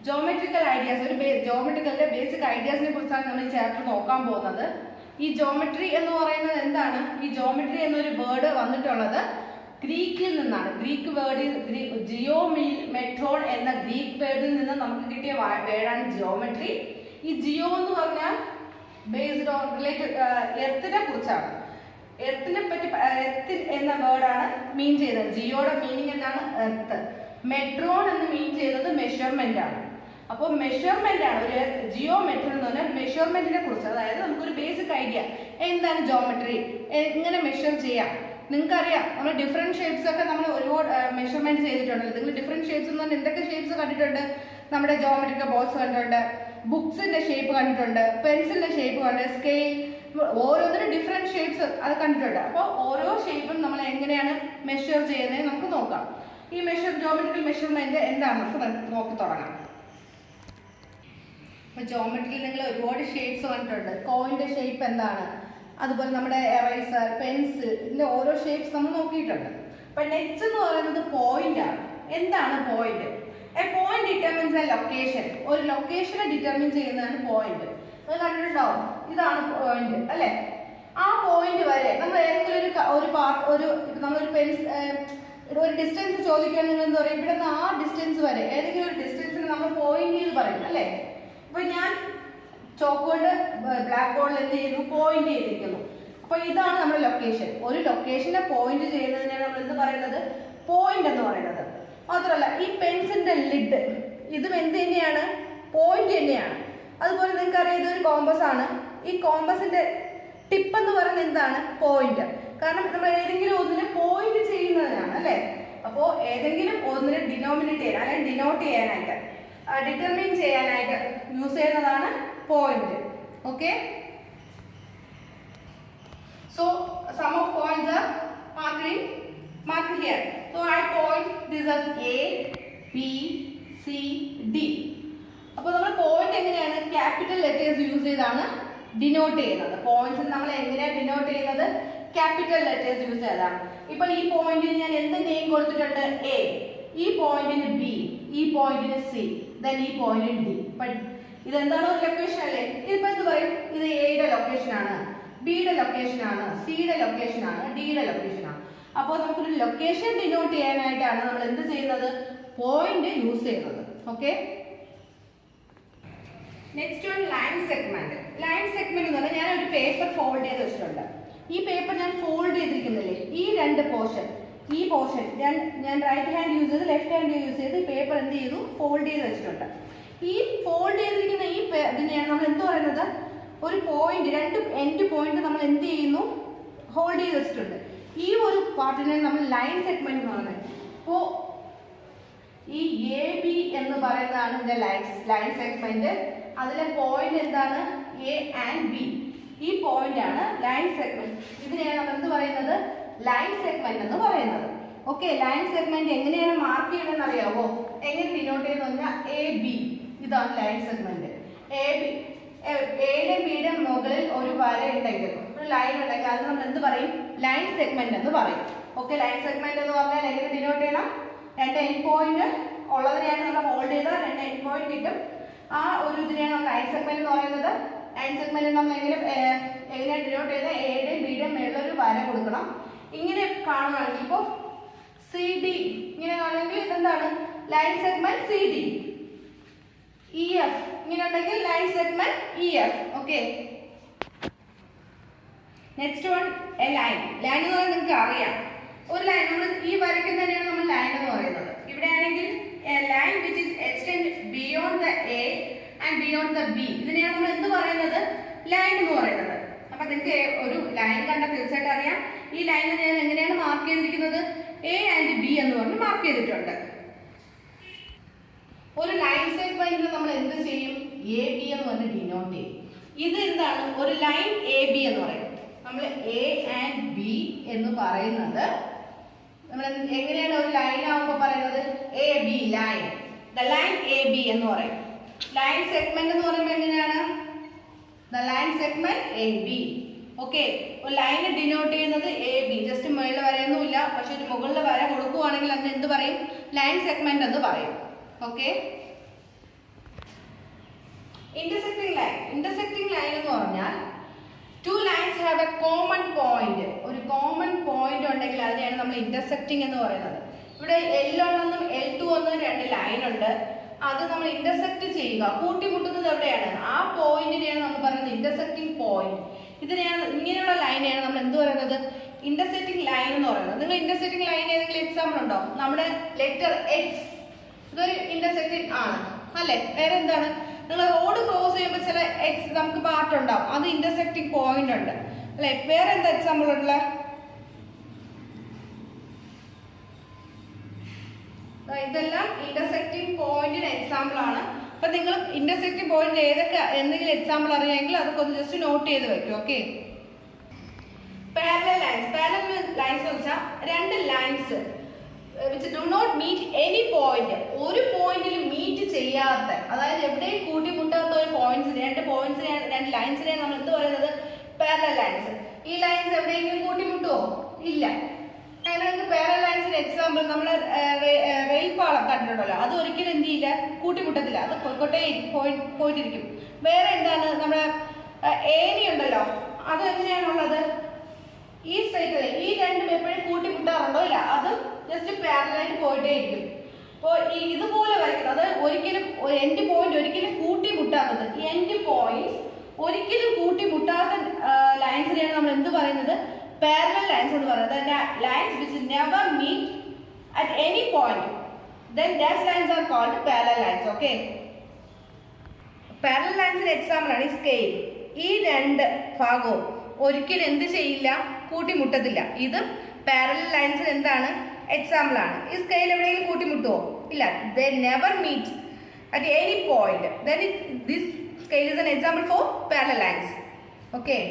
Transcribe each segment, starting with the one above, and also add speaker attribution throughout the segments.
Speaker 1: Geometrical ideas, ഒരു ജോമെട്രിക്കലിന്റെ basic ഐഡിയാസിനെ കുറിച്ചാണ് നമ്മൾ ഈ ചാപ്റ്റർ നോക്കാൻ പോകുന്നത്. ഈ ജോമെട്രി എന്ന് പറയുന്നത് എന്താണ്? ഈ ജോമെട്രി എന്നൊരു വേർഡ് വന്നിട്ടുള്ളത് ഗ്രീക്കിൽ നിന്നാണ്. ഗ്രീക്ക് വേർഡ് ജിയോമെട്രോൺ എന്ന ഗ്രീക്ക് വേർഡിൽ നിന്ന് നമുക്ക് കിട്ടിയ വേർഡാണ് ജിയോമെട്രി. ഈ ജിയോ എന്ന് പറഞ്ഞാൽ ബേസ്ഡ് ഓൺ റിലേറ്റഡ് എർത്തിനെ കുറിച്ചാണ്. എർത്തിനെ പറ്റി എർത്ത് എന്ന വേർഡാണ് മീൻ ചെയ്യുന്നത്. ജിയോയുടെ മീനിങ് എന്താണ്? എർത്ത്. മെട്രോൺ എന്ന് മീൻ ചെയ്യുന്നത് മെഷർമെന്റ് ആണ്. അപ്പോൾ മെഷർമെന്റ് ആണ് ഒരു ജിയോമെട്രി എന്ന് പറഞ്ഞാൽ മെഷർമെന്റിനെ കുറിച്ച്. അതായത് നമുക്കൊരു ബേസിക് ഐഡിയ എന്താണ് ജോമെട്രി, എങ്ങനെ മെഷർ ചെയ്യാം. നിങ്ങൾക്കറിയാം നമ്മൾ ഡിഫറെന്റ് ഷേപ്സ് ഒക്കെ നമ്മൾ ഒരുപാട് മെഷർമെന്റ് ചെയ്തിട്ടുണ്ടല്ലോ. നിങ്ങൾ ഡിഫറെന്റ് ഷേപ്സ് എന്ന് പറഞ്ഞാൽ എന്തൊക്കെ ഷേപ്സ് കണ്ടിട്ടുണ്ട്? നമ്മുടെ ജോമെട്രിക്കൽ ബോക്സ് കണ്ടിട്ടുണ്ട്, ബുക്സിന്റെ ഷേപ്പ് കണ്ടിട്ടുണ്ട്, പെൻസിലിന്റെ ഷേപ്പ് കണ്ടിട്ടുണ്ട്, സ്കെയിൽ, ഓരോന്നിനും ഡിഫറെന്റ് ഷേപ്സ് അത് കണ്ടിട്ടുണ്ട്. അപ്പോൾ ഓരോ ഷേപ്പും നമ്മൾ എങ്ങനെയാണ് മെഷർ ചെയ്യുന്നത് നമുക്ക് നോക്കാം. ഈ ജോമെട്രിക്കൽ മെഷർമെന്റ് എന്താണ് നമുക്ക് നോക്കി തുടങ്ങാം. അപ്പോൾ ജോമെട്രിയിൽ നിങ്ങൾ ഒരുപാട് ഷേപ്സ് കണ്ടിട്ടുണ്ട്. കോയിന്റെ ഷേപ്പ് എന്താണ്, അതുപോലെ നമ്മുടെ എറൈസർ, പെൻസിൽ, ഇതിന്റെ ഓരോ ഷേപ്സ് നമ്മൾ നോക്കിയിട്ടുണ്ട്. അപ്പൊ നെക്സ്റ്റ് എന്ന് പറയുന്നത് പോയിന്റ് ആണ്. എന്താണ് point? A point determines A location. ഒരു ലൊക്കേഷനെ ഡിറ്റർമിൻ ചെയ്യുന്നതാണ് പോയിന്റ്. നിങ്ങൾ കണ്ടിട്ടുണ്ടോ? ഇതാണ് പോയിന്റ് അല്ലെ? ആ പോയിന്റ് വരെ നമ്മൾ ഏതെങ്കിലും ഒരു ഡിസ്റ്റൻസ് ചോദിക്കാൻ നിങ്ങൾ എന്താ പറയുക? ഇവിടെ നിന്ന് ആ ഡിസ്റ്റൻസ് വരെ ഏതെങ്കിലും ഒരു ഡിസ്റ്റൻസിന് നമ്മൾ പോയിന്റ് ചെയ്ത് പറയും അല്ലെ? അപ്പൊ ഞാൻ ചോക്ക് കൊണ്ട് ബ്ലാക്ക് ബോർഡിൽ എന്ത് ചെയ്യുന്നു? പോയിന്റ് ചെയ്തിരിക്കുന്നു. അപ്പൊ ഇതാണ് നമ്മുടെ ലൊക്കേഷൻ. ഒരു ലൊക്കേഷനെ പോയിന്റ് ചെയ്യുന്നതിനാണ് നമ്മൾ എന്ത് പറയുന്നത്? പോയിന്റ് എന്ന് പറയുന്നത്. മാത്രമല്ല ഈ പെൻസിന്റെ ലിഡ്, ഇതും എന്ത് തന്നെയാണ്? പോയിന്റ് തന്നെയാണ്. അതുപോലെ നിങ്ങൾക്ക് അറിയാം ഇതൊരു കോമ്പസ് ആണ്. ഈ കോമ്പസിന്റെ ടിപ്പ് എന്ന് പറയുന്നത് എന്താണ്? പോയിന്റ്. കാരണം നമ്മൾ ഏതെങ്കിലും ഒന്നിനെ പോയിന്റ് ചെയ്യുന്നതിനാണ് അല്ലെ? അപ്പോ ഏതെങ്കിലും ഒന്നിനെ ഡിനോമിനേറ്റ് ചെയ്യാൻ അല്ലെങ്കിൽ ഡിനോട്ട് ചെയ്യാനായിട്ട് ഡിറ്റർമിൻ ചെയ്യാനായിട്ട് യൂസ് ചെയ്യുന്നതാണ് point. Okay, so some of points are marked here. So I point this as A, B, C, D. അപ്പോൾ നമ്മൾ പോയിന്റ് എങ്ങനെയാണ്? ക്യാപിറ്റൽ ലെറ്റേഴ്സ് യൂസ് ചെയ്താണ് ഡിനോട്ട് ചെയ്യുന്നത്. പോയിന്റ്സ് നമ്മൾ എങ്ങനെയാണ് ഡിനോട്ട് ചെയ്യുന്നത്? ക്യാപിറ്റൽ ലെറ്റേഴ്സ് യൂസ് ചെയ്താണ്. ഇപ്പൊ ഈ പോയിന്റിന് ഞാൻ എന്ത് നെയിം കൊടുത്തിട്ടുണ്ട്? A. ഈ പോയിന്റിന് B, ഈ പോയിന്റിന് C, then ഈ പോയിന്റിന് D. ഇതെന്താണ്? ഒരു ലൊക്കേഷൻ അല്ലേ? ഇതിപ്പോ എന്ത് പറയും? ഇത് എയുടെ ലൊക്കേഷൻ ആണ്, ബിയുടെ ലൊക്കേഷൻ ആണ്, സിയുടെ ലൊക്കേഷൻ ആണ്, ഡിയുടെ ലൊക്കേഷൻ ആണ്. അപ്പോൾ നമുക്കൊരു ലൊക്കേഷൻ ഡിനോട്ട് ചെയ്യാനായിട്ടാണ് നമ്മൾ എന്ത് ചെയ്യുന്നത്? പോയിന്റ് യൂസ് ചെയ്യുന്നത്. Okay, next one line segment. Line segment എന്ന് പറഞ്ഞാൽ ഞാൻ ഒരു പേപ്പർ ഫോൾഡ് ചെയ്ത് വെച്ചിട്ടുണ്ട്. ഈ പേപ്പർ ഞാൻ ഫോൾഡ് ചെയ്തിരിക്കുന്നില്ലേ? ഈ രണ്ട് പോർഷൻ, ഈ പോർഷൻ ഞാൻ റൈറ്റ് ഹാൻഡ് യൂസ് ചെയ്ത് ലെഫ്റ്റ് ഹാൻഡ് യൂസ് ചെയ്ത് ഈ പേപ്പർ എന്ത് ചെയ്തു? ഫോൾഡ് ചെയ്ത് വെച്ചിട്ടുണ്ട്. ഈ ഫോൾഡ് ചെയ്തിരിക്കുന്ന ഈ ഇതിനെയാണ് നമ്മൾ എന്ത് പറയുന്നത്? ഒരു പോയിന്റ്, രണ്ട് എൻഡ് പോയിന്റ് നമ്മൾ എന്ത് ചെയ്യുന്നു? ഹോൾഡ് ചെയ്ത് വെച്ചിട്ടുണ്ട്. ഈ ഒരു പാർട്ടിനെ നമ്മൾ ലൈൻ സെഗ്മെന്റ് എന്ന് പറയുന്നത്. അപ്പോൾ ഈ എ ബി എന്ന് പറയുന്നതാണ് ഇതിന്റെ ലൈൻ സെഗ്മെന്റ്. അതിലെ പോയിന്റ് എന്താണ്? A and B. ഈ പോയിന്റ് ആണ് ലൈൻ സെഗ്മെന്റ്. ഇതിനെയാണ് നമ്മൾ എന്ത് പറയുന്നത്? ലൈൻ സെഗ്മെന്റ് എന്ന് പറയുന്നത്. ഓക്കെ, ലൈൻ സെഗ്മെന്റ് എങ്ങനെയാണ് മാർക്ക് ചെയ്യണമെന്ന് അറിയാവോ? എങ്ങനെ ഡിനോട്ട് ചെയ്യുന്ന പറഞ്ഞാൽ എ ബി. ഇതാണ് ലൈൻ സെഗ്മെന്റ്. എയുടെ ബിയുടെ മുകളിൽ ഒരു വര ഉണ്ടെങ്കിൽ, ഒരു ലൈൻ ഉണ്ടെങ്കിൽ അത് നമ്മൾ എന്ത് പറയും? ലൈൻ സെഗ്മെന്റ് എന്ന് പറയും. ഓക്കെ, ലൈൻ സെഗ്മെന്റ് എന്ന് പറഞ്ഞാൽ എങ്ങനെ ഡിനോട്ട് ചെയ്യണം? രണ്ട് എൻഡ് പോയിന്റ് ഉള്ളതിനെയാണ് നമ്മൾ ഹോൾഡ് ചെയ്താൽ രണ്ട് എൻഡ് പോയിന്റ് കിട്ടും. ആ ഒരു ഇതിനെയാണ് നമ്മൾ ലൈൻ സെഗ്മെന്റ് എന്ന് പറയുന്നത്. ലൈൻ സെഗ്മെന്റ് നമ്മൾ എങ്ങനെ ഡിനോട്ട് ചെയ്താൽ എയുടെയും ബിയുടെയും മുകളിൽ ഒരു വര കൊടുക്കണം. ഇങ്ങനെ കാണുകയാണെങ്കിൽ ഇപ്പോൾ സി ഡി ഇങ്ങനെ കാണുമെങ്കിൽ ഇതെന്താണ്? Line segment C D. E F ഇങ്ങനെ ഉണ്ടെങ്കിൽ line segment E F. Okay, next one A line. Line എന്ന് പറയുന്നത് നിങ്ങൾക്ക് അറിയാം. ഒരു ലൈൻ നമ്മൾ ഈ വരയ്ക്കുന്ന തന്നെയാണ് നമ്മൾ ലൈൻ എന്ന് പറയുന്നത്. ഇവിടെ ആണെങ്കിൽ A line which is extend beyond the A and beyond the B. ഇതിനെയാണ് നമ്മൾ എന്ത് പറയുന്നത്? ലൈൻ എന്ന് പറയുന്നത്. അപ്പൊ നിങ്ങൾക്ക് ഒരു ലൈൻ കണ്ടാൽ തീർച്ചയായിട്ടും അറിയാം. ഈ ലൈൻ ഞാൻ എങ്ങനെയാണ് മാർക്ക് ചെയ്തിരിക്കുന്നത്? എ ആൻഡ് ബി എന്ന് പറഞ്ഞ് മാർക്ക് ചെയ്തിട്ടുണ്ട്. ഒരു ലൈൻ സെഗ്മെന്റിൽ നമ്മൾ എന്ത് ചെയ്യും? എ ബി എന്ന് പറഞ്ഞ് ഡിനോട്ട് ചെയ്യും. ഇത് എന്താണ്? ഒരു ലൈൻ എ ബി എന്ന് പറയും. നമ്മൾ എ ആൻഡ് ബി എന്ന് പറയുന്നത് നമ്മൾ എങ്ങനെയാണ് ഒരു ലൈൻ ആവുമ്പോൾ പറയുന്നത്? A B line, the line A B എന്ന് പറയും. ലൈൻ സെഗ്മെന്റ് എന്ന് പറയുമ്പോൾ എങ്ങനെയാണ്? The line segment A B. Okay, ഒരു ലൈന് ഡിനോട്ട് ചെയ്യുന്നത് എ ബി. ജസ്റ്റ് മുകളിൽ വരയൊന്നുമില്ല, പക്ഷെ ഒരു മുകളിൽ വര കൊടുക്കുവാണെങ്കിൽ അതിന് എന്ത് പറയും? ലൈൻ സെഗ്മെന്റ് എന്ന് പറയും. ഓക്കെ, ഇന്റർസെക്റ്റിംഗ് ലൈൻ എന്ന് പറഞ്ഞാൽ two lines have a common point. ഒരു കോമൺ പോയിന്റ് ഉണ്ടെങ്കിൽ അതിനെയാണ് നമ്മൾ ഇന്റർസെക്റ്റിംഗ് എന്ന് പറയുന്നത്. ഇവിടെ L1 എന്നും L2 എന്നും രണ്ട് ലൈൻ ഉണ്ട്. അത് നമ്മൾ ഇന്റർസെക്റ്റ് ചെയ്യുക, കൂട്ടിമുട്ടുന്നത് എവിടെയാണ്? ആ പോയിന്റിനെയാണ് നമ്മൾ പറയുന്നത് ഇന്റർസെക്റ്റിംഗ് പോയിന്റ്. ഇതിനെയാണ്, ഇങ്ങനെയുള്ള ലൈനെയാണ് നമ്മൾ എന്ത് പറയുന്നത്? ഇന്റർസെക്റ്റിംഗ് ലൈൻ എന്ന് പറയുന്നത്. നിങ്ങൾ ഇന്റർസെക്റ്റിംഗ് ലൈൻ ഏതെങ്കിലും എക്സാമ്പിൾ ഉണ്ടോ? നമ്മുടെ ലെറ്റർ X ഇതൊരു ഇന്റർസെക്റ്റിംഗ് ആണ് അല്ലെ? വേറെ എന്താണ്? നിങ്ങൾ റോഡ് ക്രോസ് ചെയ്യുമ്പോൾ ചില എക്സ് നമുക്ക് പാർട്ട് ഉണ്ടാവും, അത് ഇന്റർസെക്റ്റിംഗ് പോയിന്റ് ഉണ്ട് അല്ലെ? വേറെ എന്താ എക്സാമ്പിൾ ഉള്ള? ഇതെല്ലാം ഇന്റർസെക്റ്റിംഗ് പോയിന്റിന് എക്സാമ്പിൾ ആണ്. അപ്പൊ നിങ്ങൾ ഇന്റർസെക്റ്റിംഗ് പോയിന്റ് ഏതൊക്കെ എന്തെങ്കിലും എക്സാമ്പിൾ അറിയാമെങ്കിൽ അതൊക്കെ ഒന്ന് ജസ്റ്റ് നോട്ട് ചെയ്ത് വെക്കും. ഓക്കെ. പാരലൽ ലൈൻസ് എന്ന് വെച്ചാൽ രണ്ട് lines which do not meet any point, ഒരു പോയിന്റിൽ മീറ്റ് ചെയ്യാത്ത, അതായത് എവിടെയും കൂട്ടിമുട്ടാത്ത ഒരു രണ്ട് ലൈൻസിനെയാണ് നമ്മൾ എന്ത് പറയുന്നത്? Parallel lines. ഈ ലൈൻസ് എവിടെയെങ്കിലും കൂട്ടിമുട്ടുമോ? ഇല്ല. അങ്ങനെ പാരലൽ ലൈൻസിന് എക്സാമ്പിൾ നമ്മൾ റെയിൽ പാളം കണ്ടിട്ടുണ്ടല്ലോ, അത് ഒരിക്കലും എന്ത് ചെയ്യില്ല, കൂട്ടിമുട്ടത്തില്ല, അത് പോയിട്ടിരിക്കും. വേറെ എന്താണ്? നമ്മുടെ ഏനി ഉണ്ടല്ലോ, അത് എങ്ങനെയാണുള്ളത്? ഈ സൈഡിൽ ഈ രണ്ടും എപ്പോഴും കൂട്ടിമുട്ടാറുണ്ടോ? ഇല്ല, അത് ജസ്റ്റ് പാരലായിട്ട് പോയിട്ടേ ഇരിക്കും. അപ്പോൾ ഇതുപോലെ വരയ്ക്കുന്നത്, അത് ഒരിക്കലും എൻഡ് പോയിന്റ് ഒരിക്കലും കൂട്ടിമുട്ടാത്തത്, എൻഡ് പോയിന്റ്സ് ഒരിക്കലും കൂട്ടിമുട്ടാത്ത ലൈൻസിനെയാണ് നമ്മൾ എന്ത് പറയുന്നത്? പാരലൽ ലൈൻസ് എന്ന് പറയുന്നത്. Lines which never meet at any point, then that lines are called parallel lines. Okay. Parallel ലൈൻസിന് എക്സാമ്പിൾ ആണ് ഈ സ്കെയിൽ. ഈ രണ്ട് ഭാഗവും ഒരിക്കലും എന്ത് ചെയ്യില്ല? കൂട്ടിമുട്ടത്തില്ല. ഇത് പാരലൽ ലൈൻസിന് എന്താണ്? എക്സാമ്പിൾ ആണ്. ഈ സ്കെയിൽ എവിടെയെങ്കിലും കൂട്ടിമുട്ടുമോ? ഇല്ല. they never meet at any point, then this scale is an example for parallel lines. Okay.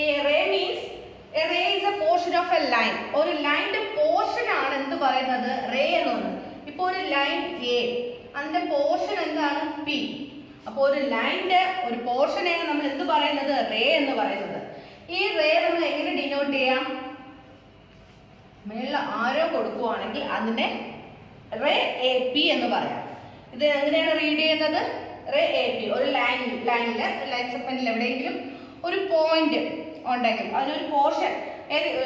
Speaker 1: A ray means a ray is a portion of a line. ഒരു ലൈനിന്റെ പോർഷൻ ആണ് എന്ത് പറയുന്നത്? റേ എന്നുള്ളത്. ഇപ്പോൾ ഒരു ലൈൻ A, അതിന്റെ portion എന്താണ്? P. അപ്പോൾ ഒരു ലൈനിന്റെ ഒരു പോർഷനെയാണ് നമ്മൾ എന്ത് പറയുന്നത്? റേ എന്ന് പറയുന്നത്. ഈ റേ നമ്മൾ എങ്ങനെ ഡിനോട്ട് ചെയ്യാം? മേളിൽ ആരോ കൊടുക്കുവാണെങ്കിൽ അതിനെ റേ എ പി എന്ന് പറയാം. ഇത് എങ്ങനെയാണ് റീഡ് ചെയ്യുന്നത്? Ray A P. ഒരു ലൈൻ സെഗ്മെന്റിൽ എവിടെയെങ്കിലും ഒരു പോയിന്റ് ഉണ്ടെങ്കിൽ അതിനൊരു പോർഷൻ,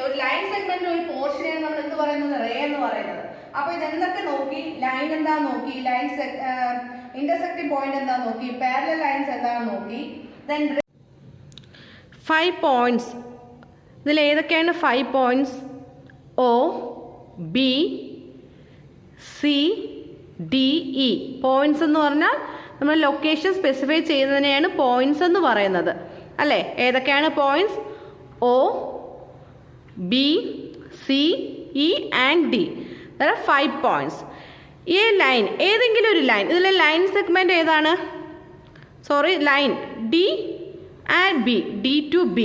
Speaker 1: ഒരു ലൈൻ സെഗ്മെന്റിൽ ഒരു പോർഷനെയാണ് നമ്മൾ എന്ത് പറയുന്നത്? റേ എന്ന് പറയുന്നത്. അപ്പൊ ഇതെന്തൊക്കെ നോക്കി? ലൈൻ എന്താ നോക്കി, ലൈൻ ഇന്റർസെക്റ്റിംഗ് പോയിന്റ് എന്താ നോക്കി, പാരലൽ ലൈൻസ് എന്താണെന്ന് നോക്കി. Then 5 points. ഇതിൽ ഏതൊക്കെയാണ് 5 points? O, B, C, D, E. Points എന്ന് പറഞ്ഞാൽ നമ്മൾ ലൊക്കേഷൻ സ്പെസിഫൈ ചെയ്യുന്നതിനെയാണ് പോയിന്റ്സ് എന്ന് പറയുന്നത് അല്ലേ? ഏതൊക്കെയാണ് points? O, B, C, E and D. There are 5 points. ഈ ലൈൻ, ഏതെങ്കിലും ഒരു ലൈൻ, ഇതിലെ ലൈൻ സെഗ്മെന്റ് ഏതാണ്? Line D and B, D to B.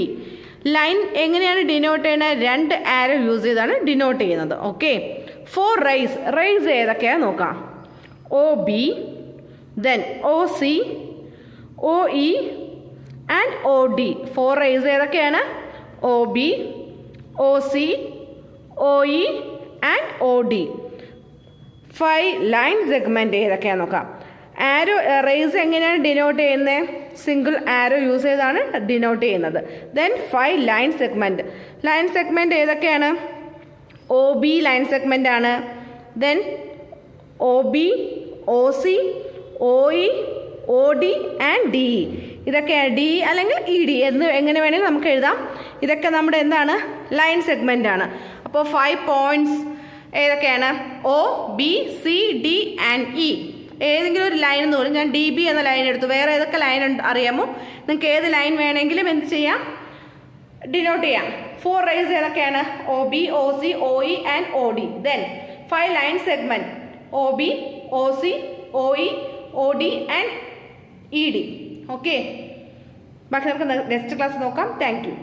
Speaker 1: Line എങ്ങനെയാണ് ഡിനോട്ട് ചെയ്യുന്നത്? രണ്ട് ആരോ യൂസ് ചെയ്താണ് ഡിനോട്ട് ചെയ്യുന്നത്. ഓക്കെ. 4 റേസ് ഏതൊക്കെയാണ് നോക്കാം. OB, then OC, OE and OD. 4 rays ഏതൊക്കെയാണ്? OB, OC, OE and OD. 5 line segment ഏതൊക്കെയാണ് നോക്കാം. ആരോ റേസ് എങ്ങനെയാണ് ഡിനോട്ട് ചെയ്യുന്നത്? സിംഗിൾ ആരോ യൂസ് ചെയ്താണ് ഡിനോട്ട് ചെയ്യുന്നത്. ദെൻ 5 ലൈൻ സെഗ്മെന്റ് ഏതൊക്കെയാണ്? OB ലൈൻ സെഗ്മെന്റ് ആണ്. Then OB, OC, OE, OD and DE. ഇതൊക്കെയാണ് DE അല്ലെങ്കിൽ ED എന്ന് എങ്ങനെ വേണമെങ്കിൽ നമുക്ക് എഴുതാം. ഇതൊക്കെ നമ്മുടെ എന്താണ്? ലൈൻ സെഗ്മെന്റ് ആണ്. അപ്പോൾ 5 പോയിന്റ്സ് ഏതൊക്കെയാണ്? O, B, C, D and E. ഏതെങ്കിലും ഒരു ലൈൻ എന്ന് പറയും. ഞാൻ DB എന്ന ലൈൻ എടുത്തു. വേറെ ഏതൊക്കെ ലൈൻ അറിയാമോ? നിങ്ങൾക്ക് ഏത് ലൈൻ വേണമെങ്കിലും എന്ത് ചെയ്യാം? ഡിനോട്ട് ചെയ്യാം. 4 റേസ് ഏതൊക്കെയാണ്? OB, OC, OE and OD. Then 5 line segment OB, OC, OE, OD and ED. Okay. ബാക്കി നമുക്ക് നെക്സ്റ്റ് ക്ലാസ് നോക്കാം. Thank you.